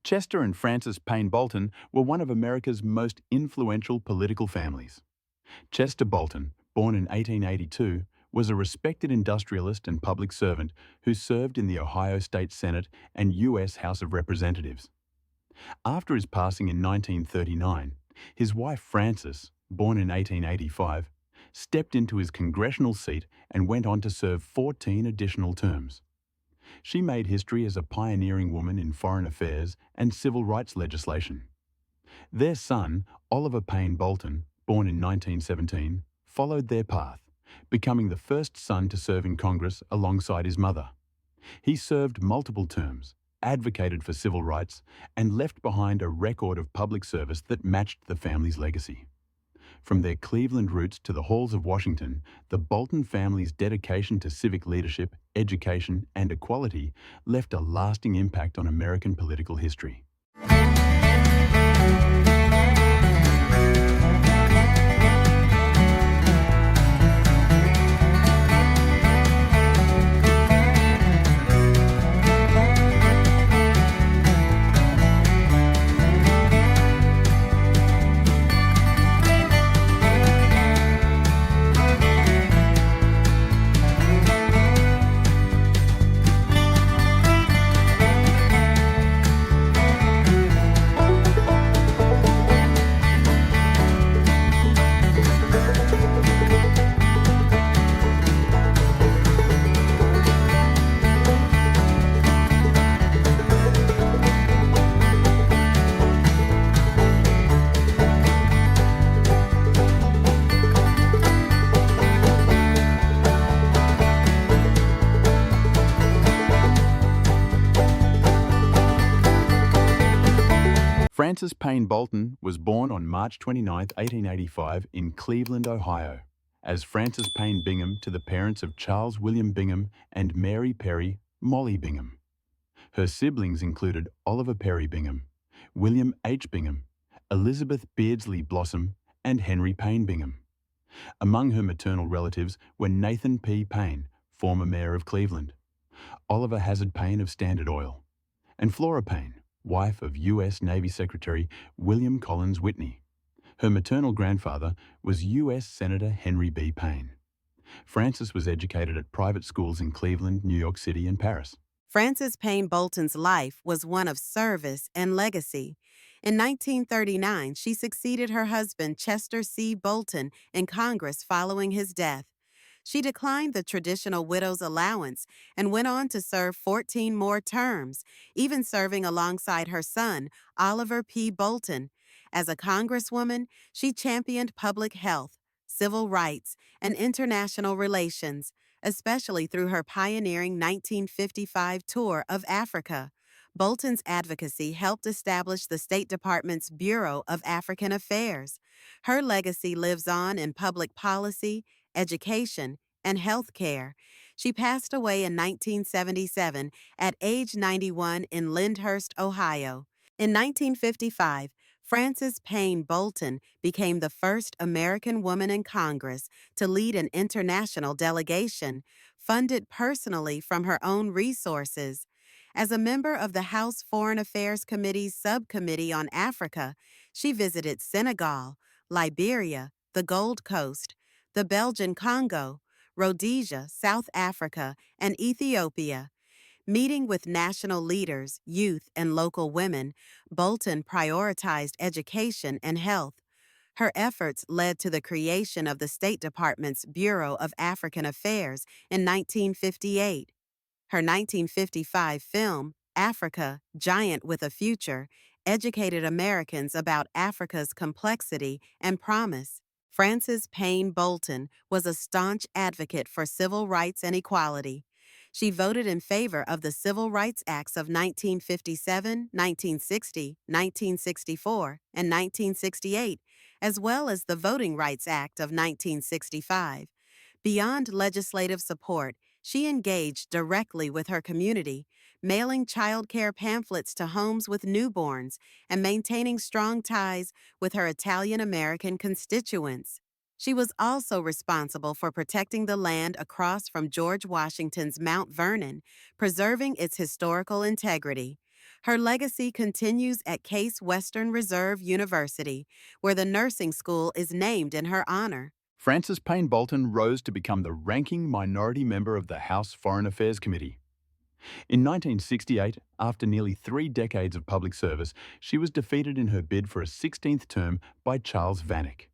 Chester and Frances Payne Bolton were one of America's most influential political families. Chester Bolton, born in 1882, was a respected industrialist and public servant who served in the Ohio State Senate and U.S. House of Representatives. After his passing in 1939, his wife Frances, born in 1885, stepped into his congressional seat and went on to serve 14 additional terms. She made history as a pioneering woman in foreign affairs and civil rights legislation. Their son, Oliver Payne Bolton, born in 1917, followed their path, becoming the first son to serve in Congress alongside his mother. He served multiple terms, advocated for civil rights, and left behind a record of public service that matched the family's legacy. From their Cleveland roots to the halls of Washington, the Bolton family's dedication to civic leadership, education, and equality left a lasting impact on American political history. Frances Payne Bolton was born on March 29, 1885 in Cleveland, Ohio, as Frances Payne Bingham to the parents of Charles William Bingham and Mary Perry Molly Bingham. Her siblings included Oliver Perry Bingham, William H. Bingham, Elizabeth Beardsley Blossom, and Henry Payne Bingham. Among her maternal relatives were Nathan P. Payne, former mayor of Cleveland, Oliver Hazard Payne of Standard Oil, and Flora Payne, wife of U.S. Navy Secretary William Collins Whitney. Her maternal grandfather was U.S. Senator Henry B. Payne. Frances was educated at private schools in Cleveland, New York City, and Paris. Frances Payne Bolton's life was one of service and legacy. In 1939, she succeeded her husband Chester C. Bolton in Congress following his death. She declined the traditional widow's allowance and went on to serve 14 more terms, even serving alongside her son, Oliver P. Bolton. As a congresswoman, she championed public health, civil rights, and international relations, especially through her pioneering 1955 tour of Africa. Bolton's advocacy helped establish the State Department's Bureau of African Affairs. Her legacy lives on in public policy, education, and health care. She passed away in 1977 at age 91 in Lyndhurst, Ohio. In 1955, Frances Payne Bolton became the first American woman in Congress to lead an international delegation, funded personally from her own resources. As a member of the House Foreign Affairs Committee's Subcommittee on Africa, she visited Senegal, Liberia, the Gold Coast, the Belgian Congo, Rhodesia, South Africa, and Ethiopia. Meeting with national leaders, youth, and local women, Bolton prioritized education and health. Her efforts led to the creation of the State Department's Bureau of African Affairs in 1958. Her 1955 film, Africa, Giant with a Future, educated Americans about Africa's complexity and promise. Frances Payne Bolton was a staunch advocate for civil rights and equality. She voted in favor of the Civil Rights Acts of 1957, 1960, 1964, and 1968, as well as the Voting Rights Act of 1965. Beyond legislative support, she engaged directly with her community, mailing child care pamphlets to homes with newborns and maintaining strong ties with her Italian-American constituents. She was also responsible for protecting the land across from George Washington's Mount Vernon, preserving its historical integrity. Her legacy continues at Case Western Reserve University, where the nursing school is named in her honor. Frances Payne Bolton rose to become the ranking minority member of the House Foreign Affairs Committee. In 1968, after nearly 3 decades of public service, she was defeated in her bid for a 16th term by Charles Vanek.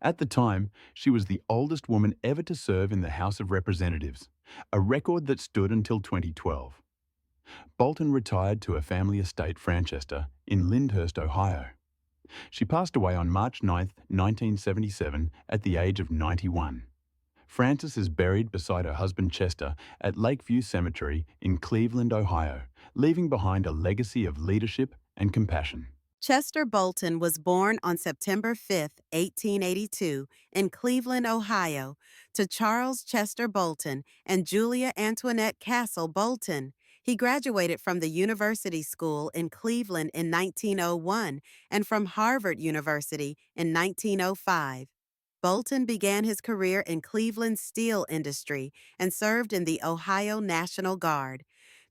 At the time, she was the oldest woman ever to serve in the House of Representatives, a record that stood until 2012. Bolton retired to her family estate Franchester in Lyndhurst, Ohio. She passed away on March 9, 1977, at the age of 91. Frances is buried beside her husband Chester at Lakeview Cemetery in Cleveland, Ohio, leaving behind a legacy of leadership and compassion. Chester Bolton was born on September 5, 1882, in Cleveland, Ohio, to Charles Chester Bolton and Julia Antoinette Castle Bolton. He graduated from the University School in Cleveland in 1901 and from Harvard University in 1905. Bolton began his career in Cleveland's steel industry and served in the Ohio National Guard.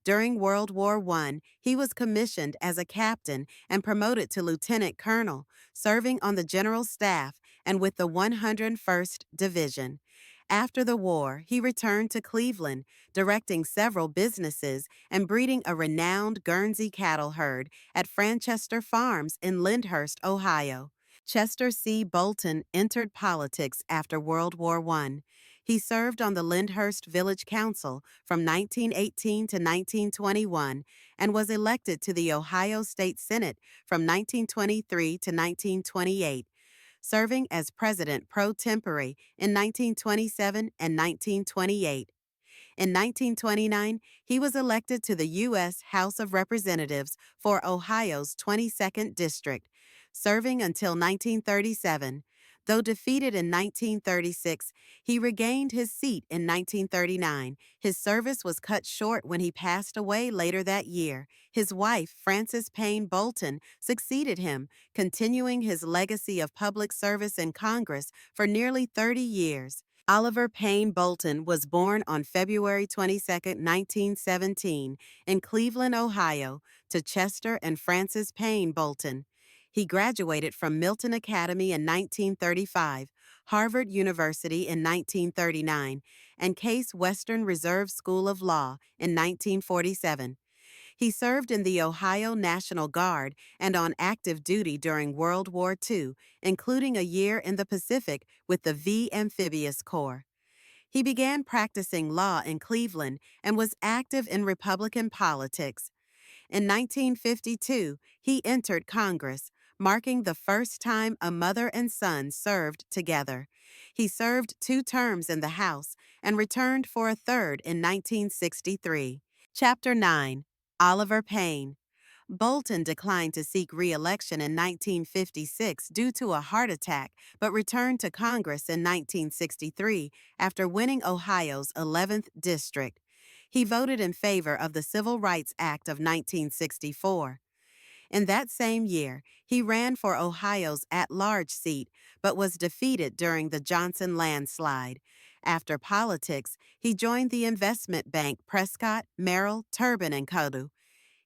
During World War I, he was commissioned as a captain and promoted to lieutenant colonel, serving on the general staff and with the 101st Division. After the war, he returned to Cleveland, directing several businesses and breeding a renowned Guernsey cattle herd at Franchester Farms in Lyndhurst, Ohio. Chester C. Bolton entered politics after World War I. He served on the Lyndhurst Village Council from 1918 to 1921 and was elected to the Ohio State Senate from 1923 to 1928, serving as president pro tempore in 1927 and 1928. In 1929, he was elected to the U.S. House of Representatives for Ohio's 22nd District, serving until 1937. Though defeated in 1936, he regained his seat in 1939. His service was cut short when he passed away later that year. His wife, Frances Payne Bolton, succeeded him, continuing his legacy of public service in Congress for nearly 30 years. Oliver Payne Bolton was born on February 22, 1917, in Cleveland, Ohio, to Chester and Frances Payne Bolton. He graduated from Milton Academy in 1935, Harvard University in 1939, and Case Western Reserve School of Law in 1947. He served in the Ohio National Guard and on active duty during World War II, including a year in the Pacific with the V Amphibious Corps. He began practicing law in Cleveland and was active in Republican politics. In 1952, he entered Congress, marking the first time a mother and son served together. He served 2 terms in the House and returned for a third in 1963. Chapter 9. Oliver Payne. Bolton declined to seek re-election in 1956 due to a heart attack, but returned to Congress in 1963 after winning Ohio's 11th district. He voted in favor of the Civil Rights Act of 1964. In that same year, he ran for Ohio's at-large seat, but was defeated during the Johnson landslide. After politics, he joined the investment bank Prescott, Merrill, Turbin and Co.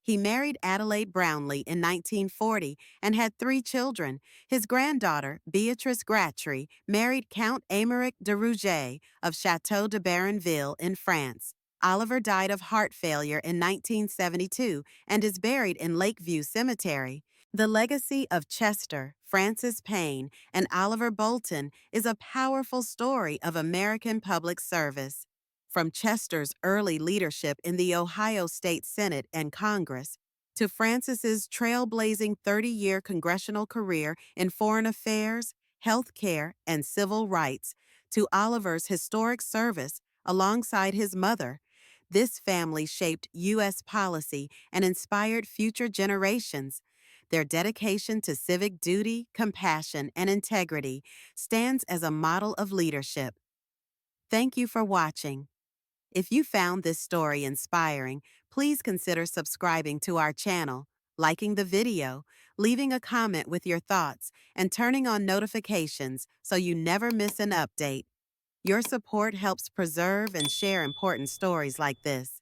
He married Adelaide Brownlee in 1940 and had 3 children. His granddaughter, Beatrice Gratry, married Count Aymeric de Rouget of Chateau de Baronville in France. Oliver died of heart failure in 1972 and is buried in Lakeview Cemetery. The legacy of Chester, Frances Payne, and Oliver Bolton is a powerful story of American public service. From Chester's early leadership in the Ohio State Senate and Congress, to Frances's trailblazing 30-year congressional career in foreign affairs, health care, and civil rights, to Oliver's historic service alongside his mother, this family shaped U.S. policy and inspired future generations. Their dedication to civic duty, compassion, and integrity stands as a model of leadership. Thank you for watching. If you found this story inspiring, please consider subscribing to our channel, liking the video, leaving a comment with your thoughts, and turning on notifications so you never miss an update. Your support helps preserve and share important stories like this.